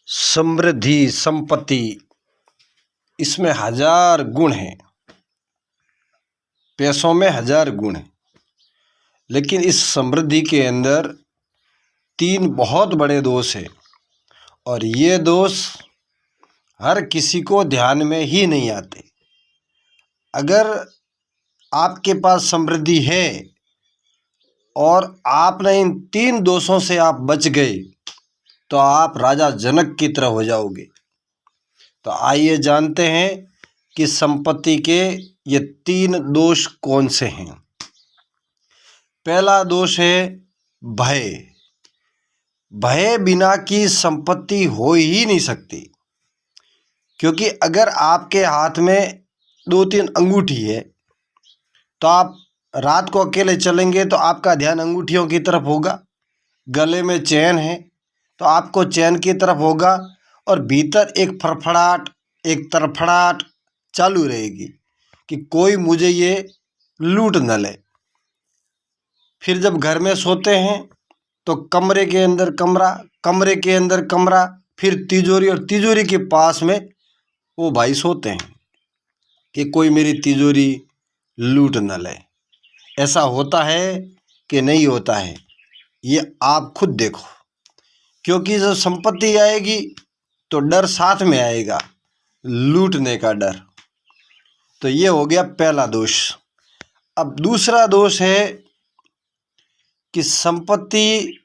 समृद्धि, संपत्ति, इसमें हजार गुण हैं। पैसों में हजार गुण हैं, लेकिन इस समृद्धि के अंदर तीन बहुत बड़े दोष हैं और ये दोष हर किसी को ध्यान में ही नहीं आते। अगर आपके पास समृद्धि है और आपने इन तीन दोषों से आप बच गए तो आप राजा जनक की तरह हो जाओगे। तो आइए जानते हैं कि संपत्ति के ये तीन दोष कौन से हैं। पहला दोष है भय। भय बिना की संपत्ति हो ही नहीं सकती, क्योंकि अगर आपके हाथ में 2-3 अंगूठी है तो आप रात को अकेले चलेंगे तो आपका ध्यान अंगूठियों की तरफ होगा। गले में चैन है तो आपको चैन की तरफ होगा और भीतर एक फड़फड़ाहट, एक तड़फड़ाहट चालू रहेगी कि कोई मुझे ये लूट न ले। फिर जब घर में सोते हैं तो कमरे के अंदर कमरा, कमरे के अंदर कमरा, फिर तिजोरी और तिजोरी के पास में वो भाई सोते हैं कि कोई मेरी तिजोरी लूट न ले। ऐसा होता है कि नहीं होता है, ये आप खुद देखो। क्योंकि जब संपत्ति आएगी तो डर साथ में आएगा, लूटने का डर। तो ये हो गया पहला दोष। अब दूसरा दोष है कि संपत्ति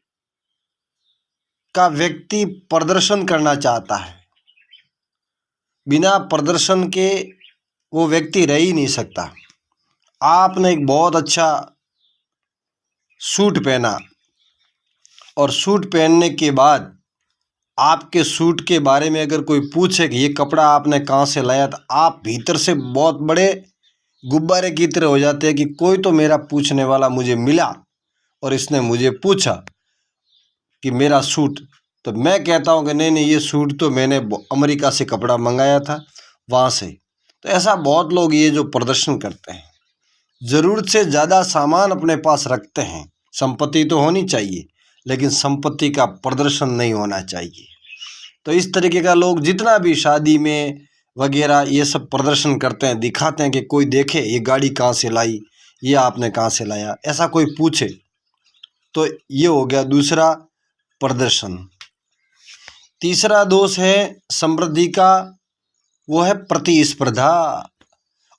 का व्यक्ति प्रदर्शन करना चाहता है। बिना प्रदर्शन के वो व्यक्ति रह ही नहीं सकता। आपने एक बहुत अच्छा सूट पहना और सूट पहनने के बाद आपके सूट के बारे में अगर कोई पूछे कि ये कपड़ा आपने कहाँ से लाया, तो आप भीतर से बहुत बड़े गुब्बारे की तरह हो जाते हैं कि कोई तो मेरा पूछने वाला मुझे मिला और इसने मुझे पूछा कि मेरा सूट। तो मैं कहता हूँ कि नहीं नहीं, ये सूट तो मैंने अमेरिका से कपड़ा मंगाया था, वहाँ से। तो ऐसा बहुत लोग ये जो प्रदर्शन करते हैं, ज़रूरत से ज़्यादा सामान अपने पास रखते हैं। संपत्ति तो होनी चाहिए लेकिन संपत्ति का प्रदर्शन नहीं होना चाहिए। तो इस तरीके का लोग जितना भी शादी में वगैरह ये सब प्रदर्शन करते हैं, दिखाते हैं कि कोई देखे ये गाड़ी कहाँ से लाई, ये आपने कहाँ से लाया, ऐसा कोई पूछे, तो ये हो गया दूसरा प्रदर्शन। तीसरा दोष है समृद्धि का, वो है प्रतिस्पर्धा।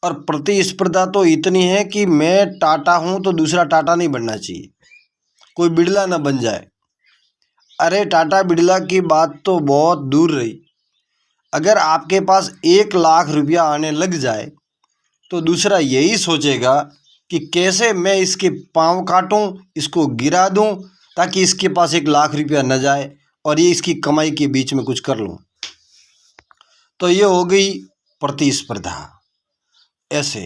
और प्रतिस्पर्धा तो इतनी है कि मैं टाटा हूँ तो दूसरा टाटा नहीं बनना चाहिए, कोई बिड़ला ना बन जाए। अरे टाटा बिड़ला की बात तो बहुत दूर रही। अगर आपके पास 1 लाख रुपया आने लग जाए तो दूसरा यही सोचेगा कि कैसे मैं इसके पाँव काटूं, इसको गिरा दूं, ताकि इसके पास 1 लाख रुपया न जाए और ये इसकी कमाई के बीच में कुछ कर लूं। तो ये हो गई प्रतिस्पर्धा। ऐसे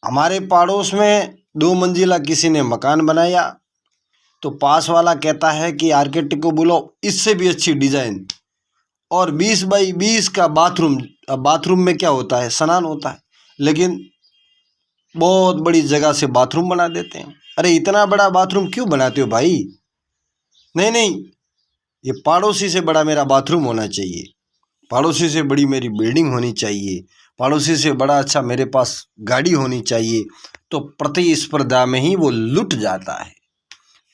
हमारे पड़ोस में 2 मंजिला किसी ने मकान बनाया तो पास वाला कहता है कि आर्किटेक्ट को बोलो इससे भी अच्छी डिज़ाइन, और 20 बाई 20 का बाथरूम। अब बाथरूम में क्या होता है, स्नान होता है, लेकिन बहुत बड़ी जगह से बाथरूम बना देते हैं। अरे इतना बड़ा बाथरूम क्यों बनाते हो भाई? नहीं नहीं, ये पड़ोसी से बड़ा मेरा बाथरूम होना चाहिए, पड़ोसी से बड़ी मेरी बिल्डिंग होनी चाहिए, पड़ोसी से बड़ा अच्छा मेरे पास गाड़ी होनी चाहिए। तो प्रतिस्पर्धा में ही वो लुट जाता है,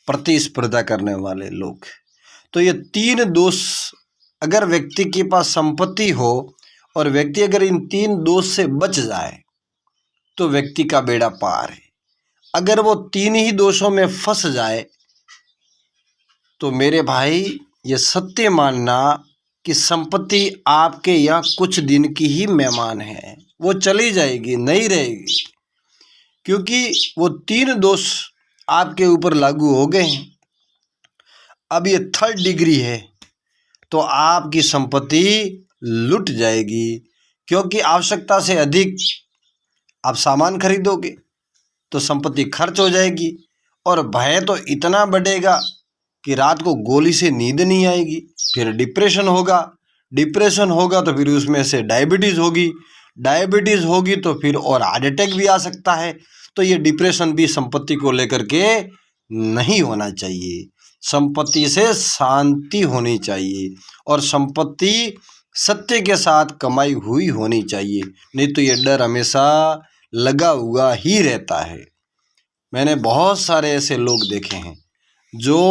प्रतिस्पर्धा करने वाले लोग। तो ये 3 दोष अगर व्यक्ति के पास संपत्ति हो और व्यक्ति अगर इन 3 दोष से बच जाए तो व्यक्ति का बेड़ा पार है। अगर वो 3 ही दोषों में फंस जाए तो मेरे भाई ये सत्य मानना कि संपत्ति आपके यहाँ कुछ दिन की ही मेहमान है, वो चली जाएगी, नहीं रहेगी, क्योंकि वो 3 दोष आपके ऊपर लागू हो गए हैं। अब ये 3rd डिग्री है तो आपकी संपत्ति लुट जाएगी, क्योंकि आवश्यकता से अधिक आप सामान खरीदोगे तो संपत्ति खर्च हो जाएगी और भय तो इतना बढ़ेगा कि रात को गोली से नींद नहीं आएगी। फिर डिप्रेशन होगा, डिप्रेशन होगा तो फिर उसमें से डायबिटीज़ होगी, डायबिटीज़ होगी तो फिर और हार्ट अटैक भी आ सकता है। तो ये डिप्रेशन भी संपत्ति को लेकर के नहीं होना चाहिए। संपत्ति से शांति होनी चाहिए और संपत्ति सत्य के साथ कमाई हुई होनी चाहिए, नहीं तो ये डर हमेशा लगा हुआ ही रहता है। मैंने बहुत सारे ऐसे लोग देखे हैं जो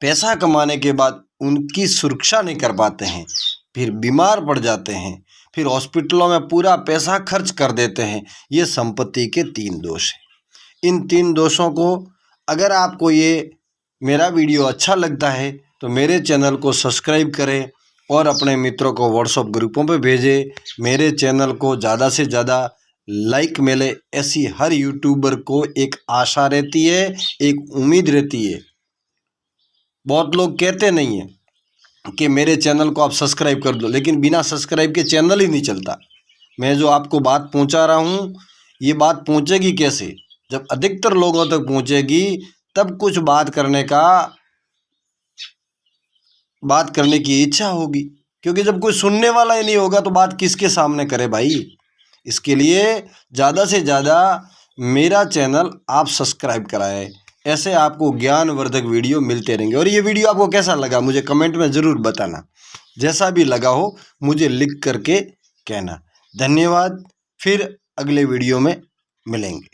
पैसा कमाने के बाद उनकी सुरक्षा नहीं कर पाते हैं, फिर बीमार पड़ जाते हैं, फिर हॉस्पिटलों में पूरा पैसा खर्च कर देते हैं। ये संपत्ति के 3 दोष हैं। इन 3 दोषों को अगर आपको ये मेरा वीडियो अच्छा लगता है तो मेरे चैनल को सब्सक्राइब करें और अपने मित्रों को व्हाट्सएप ग्रुपों पे भेजें। मेरे चैनल को ज़्यादा से ज़्यादा लाइक मिले, ऐसी हर यूट्यूबर को एक आशा रहती है, एक उम्मीद रहती है। बहुत लोग कहते नहीं हैं कि मेरे चैनल को आप सब्सक्राइब कर दो, लेकिन बिना सब्सक्राइब के चैनल ही नहीं चलता। मैं जो आपको बात पहुंचा रहा हूं, ये बात पहुंचेगी कैसे? जब अधिकतर लोगों तक पहुंचेगी तब कुछ बात करने की इच्छा होगी, क्योंकि जब कोई सुनने वाला ही नहीं होगा तो बात किसके सामने करे भाई। इसके लिए ज़्यादा से ज़्यादा मेरा चैनल आप सब्सक्राइब कराएं, ऐसे आपको ज्ञानवर्धक वीडियो मिलते रहेंगे। और ये वीडियो आपको कैसा लगा मुझे कमेंट में ज़रूर बताना, जैसा भी लगा हो मुझे लिख करके कहना। धन्यवाद, फिर अगले वीडियो में मिलेंगे।